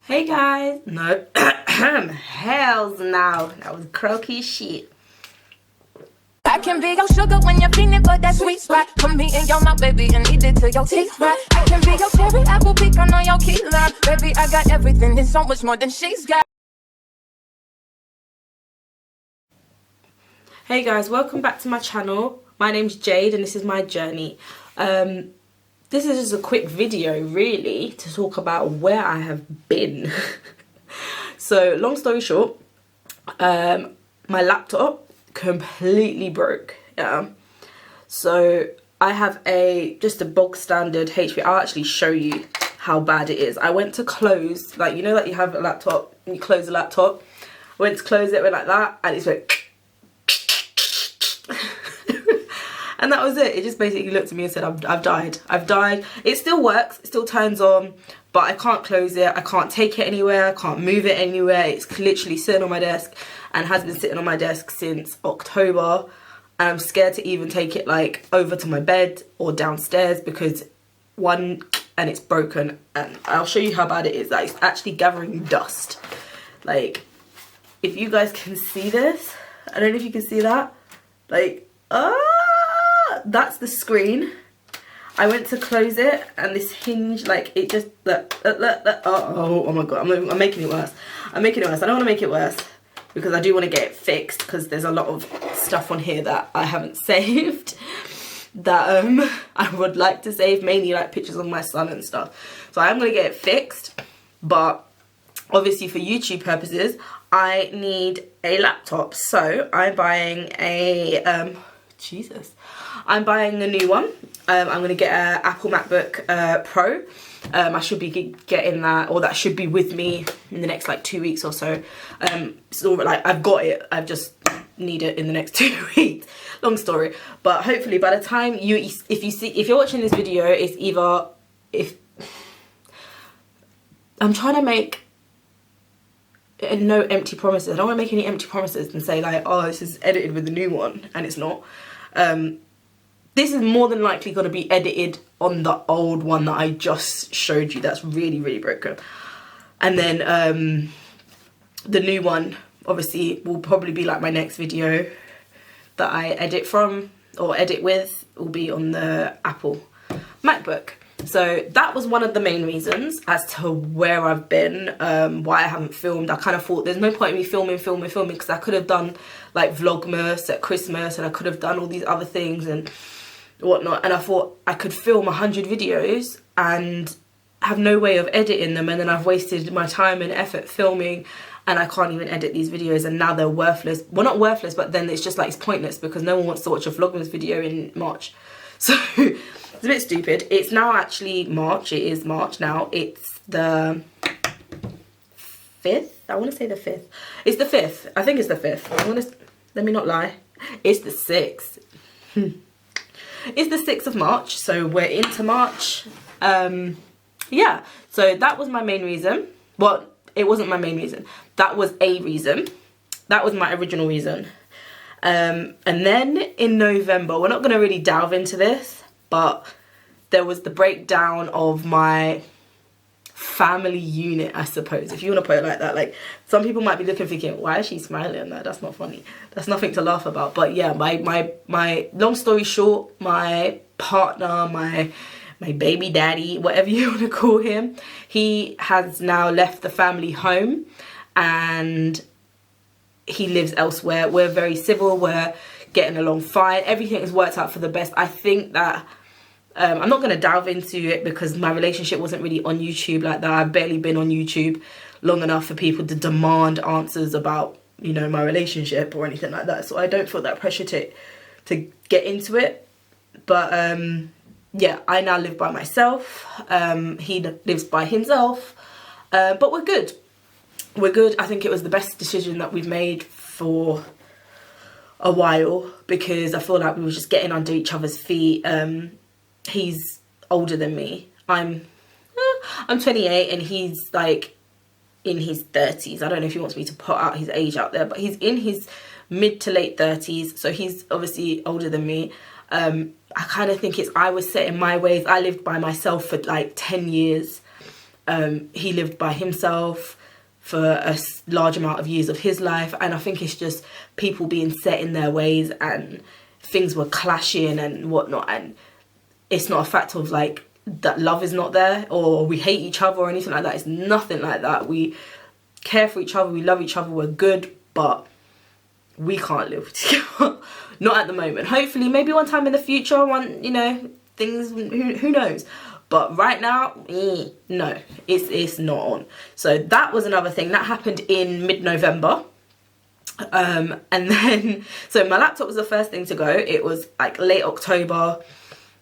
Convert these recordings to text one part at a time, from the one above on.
Hey guys, no, hells no, that was croaky shit. I can be your sugar when you're feeling for that sweet spot. Put me in your mouth, baby, and eat it till your teeth rot. I can be your cherry apple pecan on your key lime. Baby, I got everything, and so much more than she's got. Hey guys, welcome back to my channel. My name's Jade and this is my journey. This is just a quick video really to talk about where I have been. So long story short, my laptop completely broke. Yeah, so I have just a bog standard HP. I'll actually show you how bad it is. I went to close, like, you know, like you have a laptop and you close the laptop. I went to close it, went like that, and it's went and that was it. It just basically looked at me and said, I've died. It still works, it still turns on, but I can't close it, I can't take it anywhere, I can't move it anywhere. It's literally sitting on my desk and has been sitting on my desk since October, and I'm scared to even take it like over to my bed or downstairs because and it's broken. And I'll show you how bad it is. Like, it's actually gathering dust. Like, if you guys can see this, I don't know if you can see that, like, that's the screen. I went to close it and this hinge, like, it just oh my god, I'm making it worse. I don't want to make it worse because I do want to get it fixed because there's a lot of stuff on here that I haven't saved that I would like to save, mainly like pictures of my son and stuff. So I'm going to get it fixed, but obviously for YouTube purposes I need a laptop. So I'm buying a I'm buying a new one. I'm going to get an Apple MacBook Pro. I should be getting that, or that should be with me in the next like 2 weeks or so. So like, I've got it, I just need it in the next 2 weeks. Long story, but hopefully by the time if you're watching this video, it's either, if I'm trying to make no empty promises. I don't want to make any empty promises and say like, oh, this is edited with the new one, and it's not. This is more than likely going to be edited on the old one that I just showed you that's really, really broken. And then the new one obviously will probably be like my next video that I edit from or edit with, will be on the Apple MacBook. So that was one of the main reasons as to where I've been, why I haven't filmed. I kind of thought there's no point in me filming because I could have done like Vlogmas at Christmas, and I could have done all these other things and whatnot, and I thought I could film 100 videos and have no way of editing them, and then I've wasted my time and effort filming and I can't even edit these videos, and now they're worthless. Well, not worthless, but then it's just like, it's pointless because no one wants to watch a Vlogmas video in March. So it's a bit stupid. It's now actually March. It is March now. It's the 5th. I want to say the 5th. It's the 5th. I think it's the 5th. Let me not lie. It's the 6th. It's the 6th of March. So we're into March. Yeah. So that was my main reason. Well, it wasn't my main reason. That was a reason. That was my original reason. And then in November, we're not going to really delve into this, but there was the breakdown of my family unit, I suppose, if you want to put it like that. Like, some people might be looking thinking, why is she smiling? That's not funny. That's nothing to laugh about. But yeah, my long story short, my partner, my baby daddy, whatever you want to call him, he has now left the family home and he lives elsewhere. We're very civil, we're getting along fine, everything has worked out for the best. I think that I'm not going to delve into it because my relationship wasn't really on YouTube like that. I've barely been on YouTube long enough for people to demand answers about, you know, my relationship or anything like that, so I don't feel that pressure to get into it. But yeah, I now live by myself. He lives by himself, but we're good. We're good. I think it was the best decision that we've made for a while because I feel like we were just getting under each other's feet. He's older than me. I'm 28 and he's like in his 30s. I don't know if he wants me to put out his age out there, but he's in his mid to late 30s. So he's obviously older than me. I kind of think I was set in my ways. I lived by myself for like 10 years. He lived by himself for a large amount of years of his life, and I think it's just people being set in their ways and things were clashing and whatnot, and it's not a fact of like that love is not there or we hate each other or anything like that. It's nothing like that. We care for each other, we love each other, we're good, but we can't live together. Not at the moment. Hopefully maybe one time in the future, things, who knows. But right now, no, it's not on. So that was another thing that happened in mid-November. And then, so my laptop was the first thing to go. It was like late October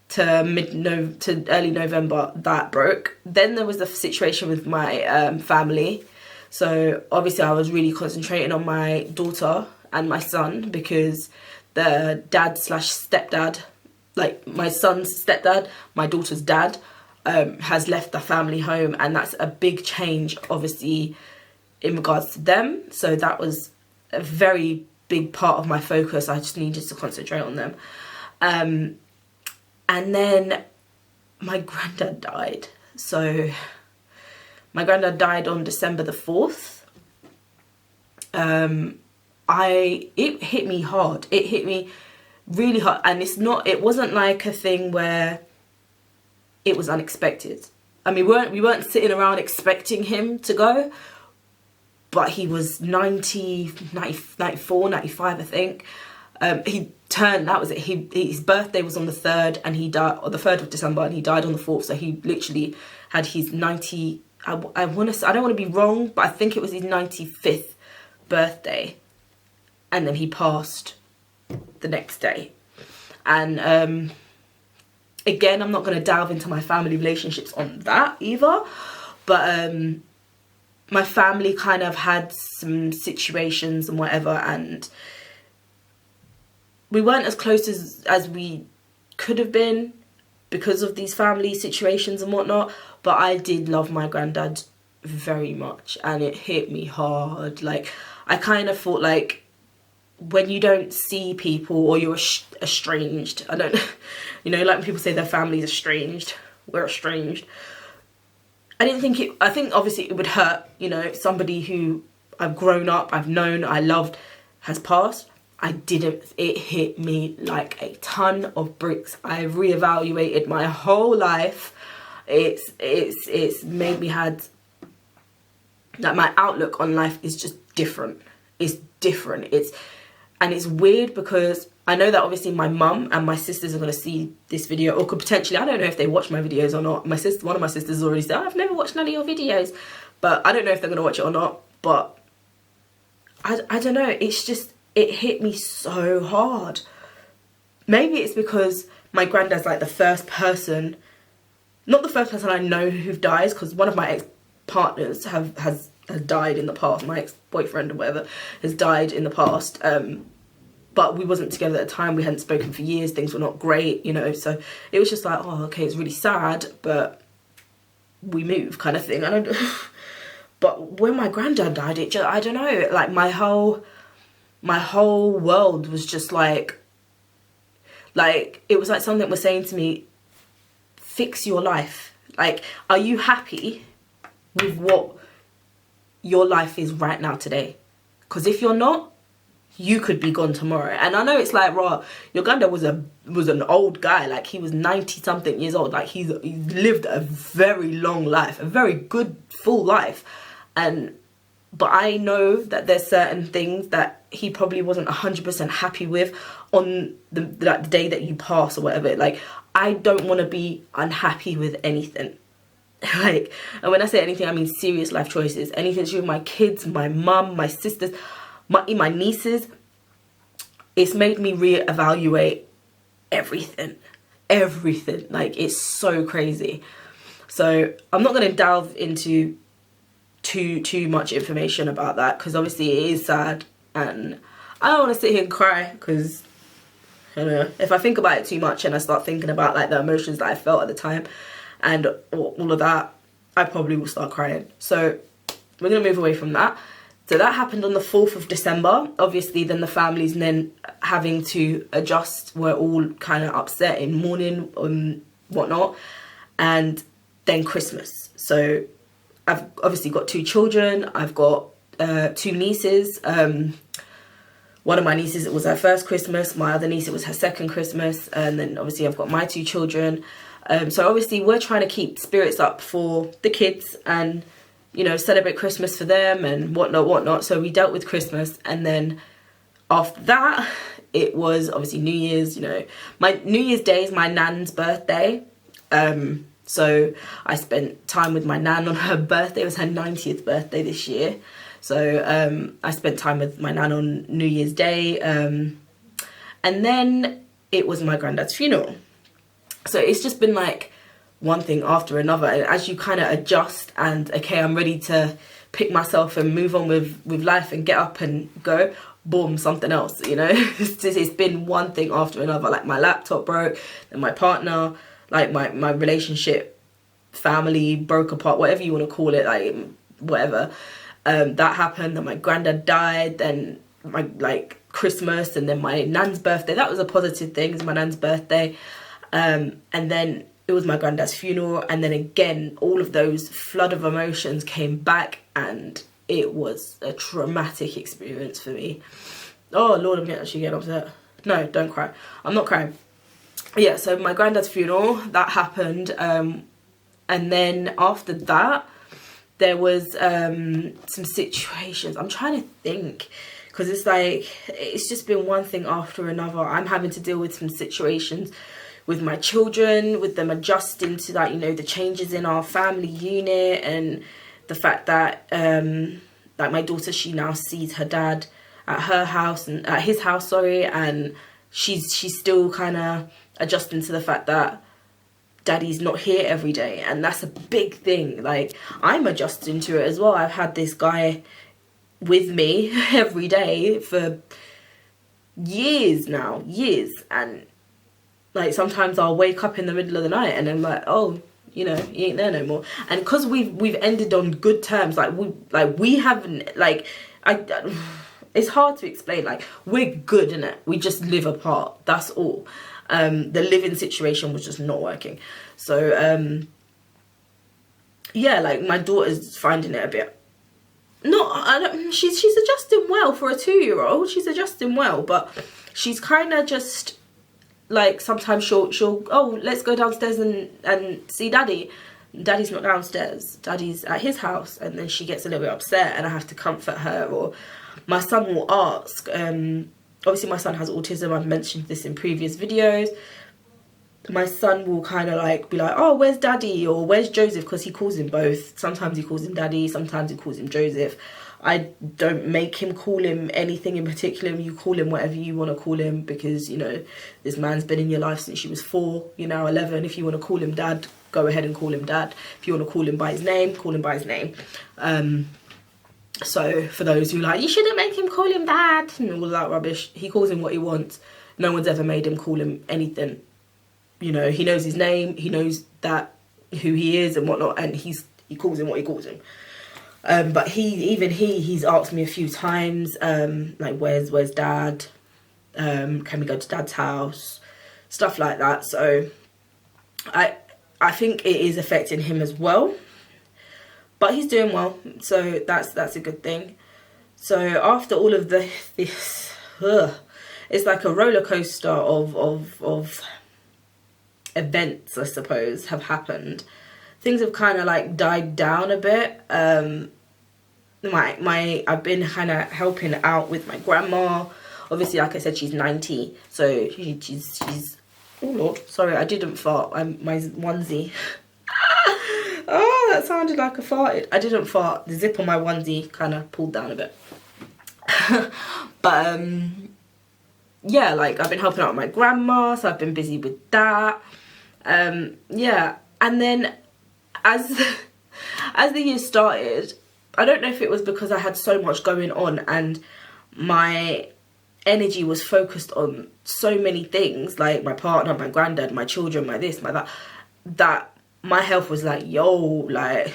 to early November that broke. Then there was the situation with my family. So obviously I was really concentrating on my daughter and my son, because the dad/stepdad, like my son's stepdad, my daughter's dad, has left the family home, and that's a big change obviously in regards to them. So that was a very big part of my focus. I just needed to concentrate on them. And then my granddad died. So my granddad died on December the 4th. It hit me hard. It hit me really hard, and it wasn't like a thing where it was unexpected. I mean, we weren't sitting around expecting him to go, but he was 94, 95, I think. That was it. His birthday was on the 3rd, and he died on the 3rd of December, and he died on the 4th. So he literally had his 90, I don't want to be wrong, but I think it was his 95th birthday. And then he passed the next day. And again, I'm not going to delve into my family relationships on that either. But my family kind of had some situations and whatever, and we weren't as close as we could have been because of these family situations and whatnot. But I did love my granddad very much, and it hit me hard. Like, I kind of thought, like, when you don't see people or you're estranged, I don't, like when people say their family's estranged, we're estranged. I think obviously it would hurt, somebody who I've grown up, I've known, I loved, has passed. It hit me like a ton of bricks. I reevaluated my whole life. It's made me like, my outlook on life is just different. It's different. And it's weird because I know that obviously my mum and my sisters are going to see this video, or could potentially, I don't know if they watch my videos or not. One of my sisters already said, I've never watched none of your videos, but I don't know if they're going to watch it or not. But I don't know. It's just, it hit me so hard. Maybe it's because my granddad's like the first person, not the first person I know who dies, because one of my ex-partners has died in the past. My ex-boyfriend or whatever has died in the past. But we wasn't together at the time. We hadn't spoken for years. Things were not great, So it was just like, oh, okay, it's really sad, but we move, kind of thing. But when my granddad died, I don't know. Like, my whole world was just like it was like something was saying to me, fix your life. Like, are you happy with what your life is right now today? Because if you're not, you could be gone tomorrow. And I know it's like, raw, your granddad was an old guy. Like, he was 90 something years old. Like, he lived a very long life, a very good full life. But I know that there's certain things that he probably wasn't 100% happy with on the day that you pass or whatever. Like, I don't want to be unhappy with anything. Like, and when I say anything, I mean serious life choices. Anything to do with my kids, my mum, my sisters, my nieces. It's made me reevaluate everything. Like, it's so crazy. So I'm not going to delve into too much information about that, because obviously it is sad, and I don't want to sit here and cry, because I don't know, if I think about it too much and I start thinking about like the emotions that I felt at the time and all of that, I probably will start crying. So we're going to move away from that. So that happened on the 4th of December. Obviously, then the families then having to adjust, were all kind of upset in mourning and whatnot. And then Christmas. So I've obviously got 2 children. I've got 2 nieces. One of my nieces, it was her first Christmas. My other niece, it was her second Christmas. And then obviously I've got my 2 children. So obviously we're trying to keep spirits up for the kids and, you know, celebrate Christmas for them and whatnot. So we dealt with Christmas, and then after that, it was obviously New Year's. You know, my New Year's Day is my nan's birthday. So I spent time with my nan on her birthday. It was her 90th birthday this year. So I spent time with my nan on New Year's Day. And then it was my granddad's funeral. So it's just been like one thing after another. And as you kind of adjust and, okay, I'm ready to pick myself and move on with life and get up and go, boom, something else, you know. It's been one thing after another. Like my laptop broke, and my partner, like my relationship, family broke apart, whatever you want to call it, like whatever. That happened. Then my granddad died. Then my Christmas, and then my nan's birthday. That was a positive thing. It's my nan's birthday. And then it was my granddad's funeral. And then again, all of those flood of emotions came back, and it was a traumatic experience for me. Oh Lord, I'm actually getting upset. No, don't cry. I'm not crying. Yeah, so my granddad's funeral, that happened. And then after that, there was some situations. I'm trying to think, because it's like, it's just been one thing after another. I'm having to deal with some situations with my children, with them adjusting to that, you know, the changes in our family unit, and the fact that like my daughter, she now sees her dad at her house, and at his house, sorry, and she's still kind of adjusting to the fact that daddy's not here every day, and that's a big thing. Like, I'm adjusting to it as well. I've had this guy with me every day for years now, and like sometimes I'll wake up in the middle of the night and I'm like, oh, you know, he ain't there no more. And because we've ended on good terms, we haven't, it's hard to explain. Like, we're good, innit? We just live apart, that's all. The living situation was just not working. So yeah, like my daughter's finding it a bit, she's adjusting well for a 2-year-old. She's adjusting well, but she's kind of just like, sometimes she'll oh, let's go downstairs and see daddy. Daddy's not downstairs, daddy's at his house. And then she gets a little bit upset, and I have to comfort her. Or my son will ask, obviously my son has autism, I've mentioned this in previous videos. My son will kind of like be like, oh, where's daddy, or where's Joseph, because he calls him both. Sometimes he calls him daddy, sometimes he calls him Joseph. I don't make him call him anything in particular. You call him whatever you want to call him, because, you know, this man's been in your life since you was 4, you're now 11. If you want to call him dad, go ahead and call him dad. If you want to call him by his name, call him by his name. So for those who like, you shouldn't make him call him dad and all that rubbish, he calls him what he wants. No one's ever made him call him anything. You know, he knows his name, he knows that who he is and whatnot, and he calls him what he calls him. But he's asked me a few times, like, where's dad? Can we go to dad's house? Stuff like that. So I think it is affecting him as well. But he's doing well, so that's a good thing. So after all of this, it's like a roller coaster of events, I suppose, have happened. Things have kind of like died down a bit. I've been kind of helping out with my grandma. Obviously, like I said, she's 90, so she's oh Lord, sorry, I didn't fart. My onesie. Oh, that sounded like I farted. I didn't fart. The zip on my onesie kind of pulled down a bit. But yeah, like, I've been helping out with my grandma, so I've been busy with that. Yeah, and then as the year started, I don't know if it was because I had so much going on and my energy was focused on so many things, like my partner, my granddad, my children, my this, my that, that my health was like, yo, like,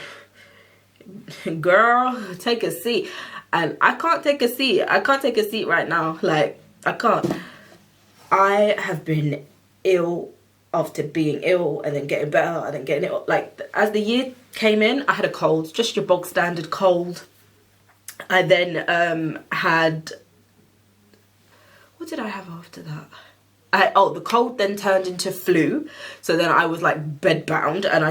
girl, take a seat. And I can't take a seat. I can't take a seat right now. Like, I can't. I have been ill after being ill and then getting better and then getting it, like, as the year came in, I had a cold, just your bog standard cold. I then had, what did I have after that? The cold then turned into flu, so then I was like bedbound, and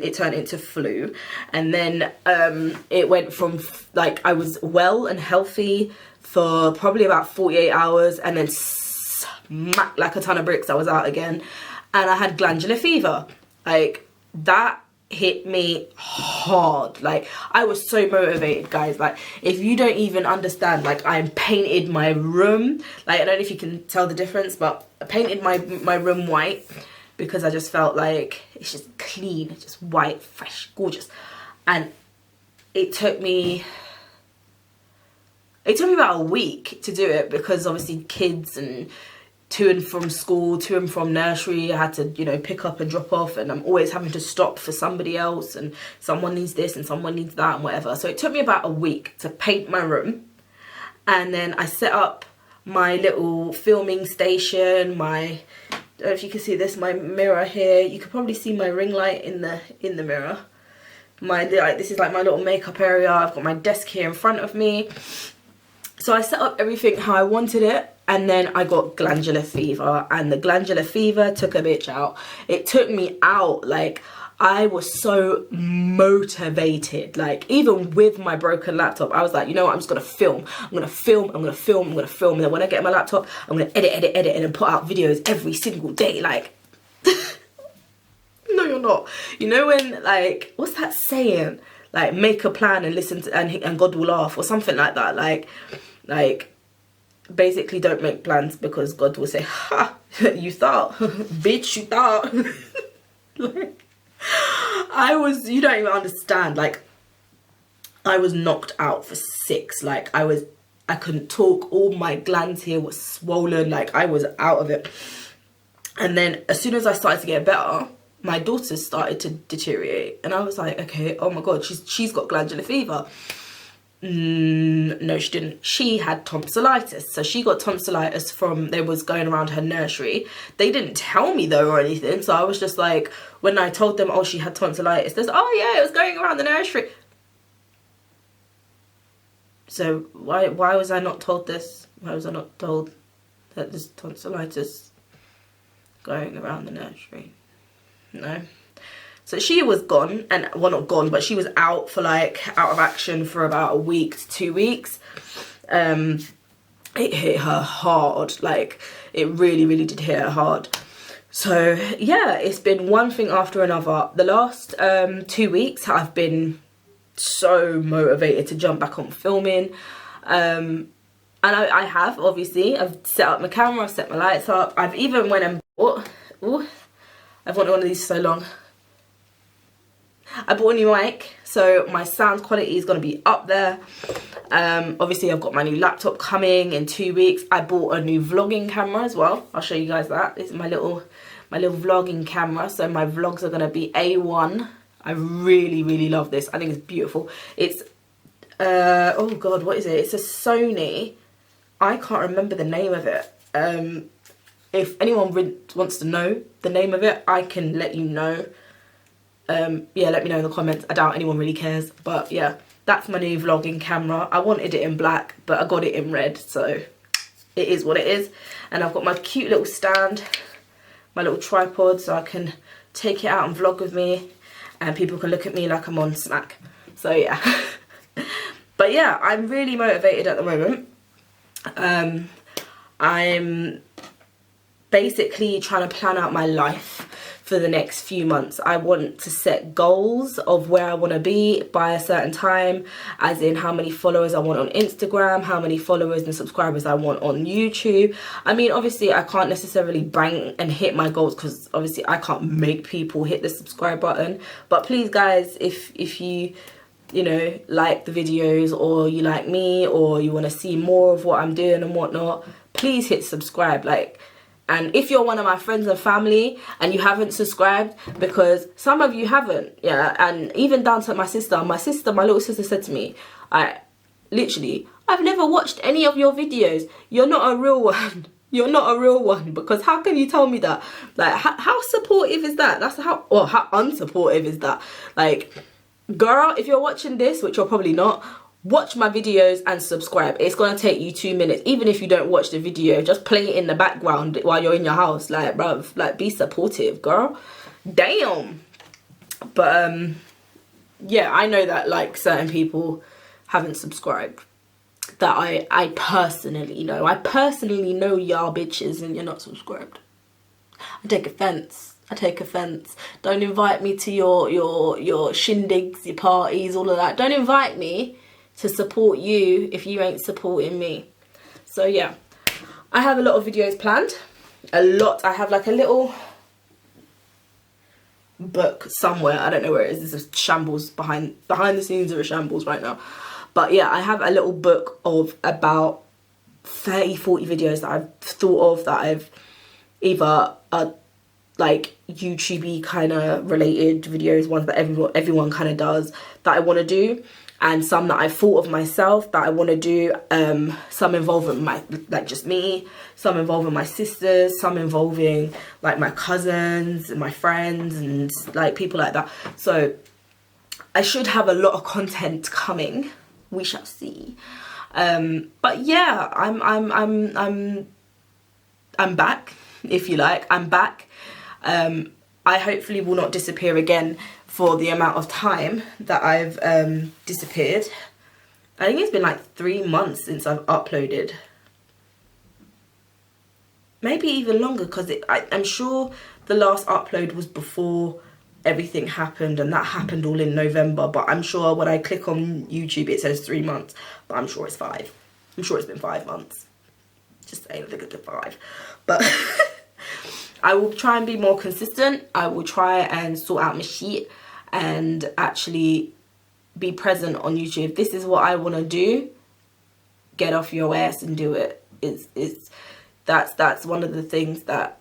it turned into flu, and then it went from like I was well and healthy for probably about 48 hours, and then smack like a ton of bricks I was out again, and I had glandular fever. Like, that hit me hard. Like, I was so motivated, guys. Like, if you don't even understand, like, I painted my room, like, I don't know if you can tell the difference, but I painted my room white because I just felt like it's just clean, it's just white, fresh, gorgeous. And it took me about a week to do it, because obviously kids and to and from school, to and from nursery, I had to, you know, pick up and drop off, and I'm always having to stop for somebody else, and someone needs this and someone needs that and whatever. So it took me about a week to paint my room, and then I set up my little filming station, I don't know if you can see this, my mirror here. You could probably see my ring light in the mirror. This is like my little makeup area. I've got my desk here in front of me. So I set up everything how I wanted it, and then I got glandular fever, and the glandular fever took a bitch out. It took me out. Like, I was so motivated. Like, even with my broken laptop, I was like, you know what, I'm just gonna film. I'm gonna film. And then when I get my laptop, I'm gonna edit, and then put out videos every single day. Like, no, you're not. You know when, like, what's that saying? Like, make a plan and listen to, and God will laugh, or something like that. Like, basically, don't make plans because God will say, ha, you thought, bitch, you thought. Like, you don't even understand. Like, I was knocked out for 6. Like, I couldn't talk. All my glands here were swollen. Like, I was out of it. And then as soon as I started to get better, my daughter started to deteriorate, and I was like, okay, oh my god, she's got glandular fever. No, she didn't. She had tonsillitis. So she got tonsillitis from, they was going around her nursery. They didn't tell me though or anything, so I was just like, when I told them, oh, she had tonsillitis, they said, oh yeah, it was going around the nursery. So why was I not told this? Why was I not told that there's tonsillitis going around the nursery? No. So she was gone, and well, not gone, but she was out of action for about a week to 2 weeks. It hit her hard. Like, it really did hit her hard. So yeah, it's been one thing after another. The last 2 weeks I've been so motivated to jump back on filming, and I have, obviously, I've set up my camera, I've set my lights up, I've even went and bought, I've wanted one of these so long. I bought a new mic, so my sound quality is going to be up there. Obviously, I've got my new laptop coming in 2 weeks. I bought a new vlogging camera as well. I'll show you guys that. This is my little vlogging camera. So my vlogs are going to be A1. I really love this. I think it's beautiful. It's, oh god, what is it? It's a Sony. I can't remember the name of it. If anyone wants to know the name of it, I can let you know. Yeah, let me know in the comments. I doubt anyone really cares, but yeah, that's my new vlogging camera. I wanted it in black, but I got it in red, so it is what it is. And I've got my cute little stand, my little tripod, so I can take it out and vlog with me, and people can look at me like I'm on smack. So yeah. But yeah, I'm really motivated at the moment. I'm basically trying to plan out my life for the next few months. I want to set goals of where I want to be by a certain time, as in how many followers I want on Instagram, how many followers and subscribers I want on YouTube. I mean, obviously I can't necessarily bang and hit my goals, because obviously I can't make people hit the subscribe button, but please guys, if you know, like the videos, or you like me, or you want to see more of what I'm doing and whatnot, please hit subscribe. Like, and if you're one of my friends and family and you haven't subscribed, because some of you haven't, yeah, and even down to my little sister said to me, I've never watched any of your videos, you're not a real one. You're not a real one, because how can you tell me that? Like, how supportive is that? That's how unsupportive is that? Like, girl, if you're watching this, which you're probably not, watch my videos and subscribe. It's gonna take you 2 minutes. Even if you don't watch the video, just play it in the background while you're in your house. Like, bruv, like, be supportive, girl. Damn. But yeah, I know that like certain people haven't subscribed. That I personally know. I personally know y'all bitches and you're not subscribed. I take offense. I take offense. Don't invite me to your shindigs, your parties, all of that. Don't invite me to support you if you ain't supporting me. So yeah, I have a lot of videos planned. A lot. I have like a little book somewhere. I don't know where it is. This is shambles behind the scenes of a shambles right now. But yeah, I have a little book of about 30-40 videos that I've thought of, that I've either like YouTube-y kind of related videos, ones that everyone kind of does, that I want to do, and some that I've thought of myself that I want to do. Some involving just me, some involving my sisters, some involving like my cousins and my friends and like people like that. So I should have a lot of content coming. We shall see. But yeah, I'm back, if you like. I'm back. I hopefully will not disappear again for the amount of time that I've disappeared. I think it's been like 3 months since I've uploaded. Maybe even longer, because I'm sure the last upload was before everything happened, and that happened all in November. But I'm sure when I click on YouTube it says 3 months, but I'm sure it's 5. I'm sure it's been 5 months. Just saying, I think it's 5. But I will try and be more consistent. I will try and sort out my shit and actually be present on YouTube. If this is what I want to do, get off your ass and do it. That's one of the things that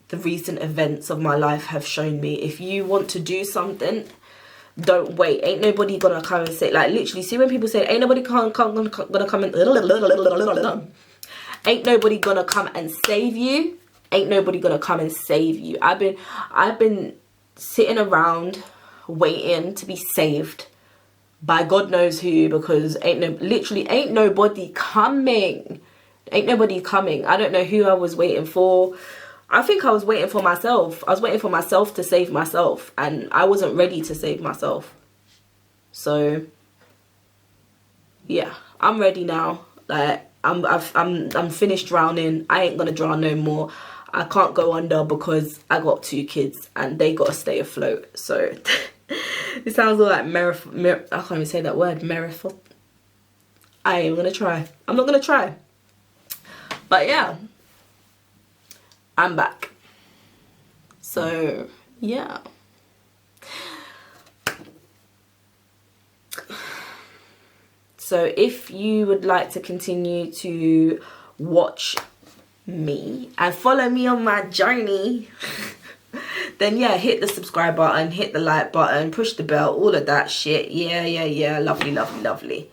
the recent events of my life have shown me. If you want to do something, don't wait. Ain't nobody gonna come and say, like, literally, see when people say ain't nobody gonna come and ain't nobody gonna come and save you. Ain't nobody gonna come and save you. I've been sitting around waiting to be saved by God knows who, because ain't nobody coming. Ain't nobody coming. I don't know who I was waiting for. I think I was waiting for myself. I was waiting for myself to save myself, and I wasn't ready to save myself. So yeah, I'm ready now. Like, I'm finished drowning. I ain't gonna drown no more. I can't go under because I got 2 kids and they gotta stay afloat. So it sounds all like I can't even say that word, miracle. I ain't gonna try. I'm not gonna try. But yeah, I'm back. So yeah. So if you would like to continue to watch me and follow me on my journey, then yeah, hit the subscribe button, hit the like button, push the bell, all of that shit. Yeah, lovely.